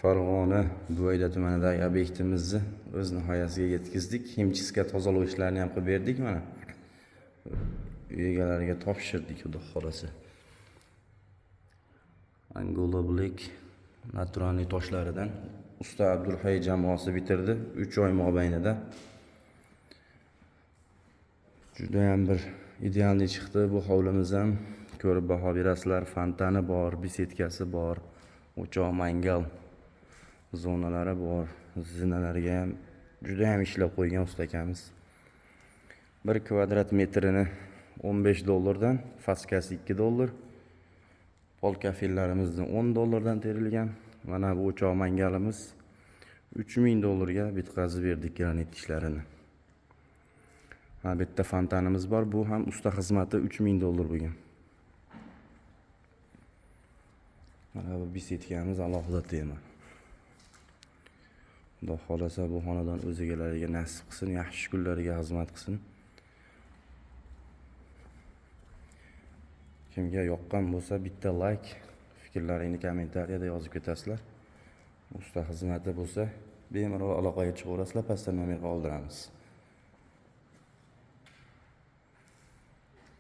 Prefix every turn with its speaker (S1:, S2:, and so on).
S1: Farg'ona Bo'yda tumanidagi obyektimizni o'z nihoyasiga yetkazdik. Himchiska tozalash ishlarini ham qilib berdik mana. Uy egalariga topshirdik, xudo xolasa. Angola Black naturalniy toshlaridan usta Abdulhay jamoasi bitirdi 3 oy mobaynida. Juda ham bir idealniy chiqdi. Bu hovlimiz ham ko'rib baho berasizlar. Fontani bor, bisetkasi bor, o'choq mangal zonalari bor. Zinalarga ham juda ham ishlab qo'ygan usta akamiz. 1 kvadrat metrini $15 dan, faskasi $2. Pol kafillarimizni $10 terilgan. Mana bu o'choq mangalimiz $3000 ga bitkazib berdik granit ishlarini. Ha, bitta fontanimiz bor. Bu ham usta xizmati $3000 bo'lgan. Mana bu bisetkamiz alohida tema. Xudo xolasa bu xonadon o'z egalariga nasib qilsin, yaxshi kunlariga xizmat qilsin. Kimga yoqqan bo'lsa bitta like, fikrlaringni kommentariyada yozib ketasizlar. Usta xizmati bo'lsa bemalol aloqaga chiqaverasizlar, pastda nomer qoldiramiz.